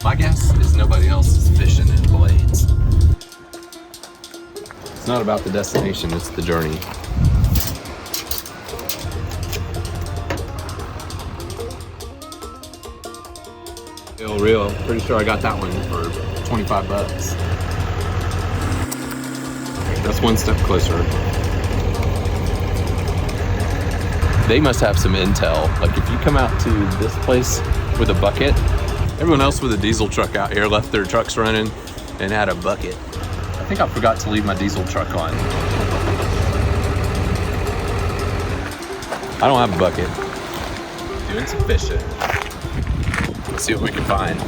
My guess is nobody else is fishing in blades. It's not about the destination, it's the journey. Real. Pretty sure I got that one for 25 bucks. That's one step closer. They must have some intel. Like if you come out to this place with a bucket, everyone else with a diesel truck out here left their trucks running and had a bucket. I think I forgot to leave my diesel truck on. I don't have a bucket. Doing some fishing. Let's see what we can find.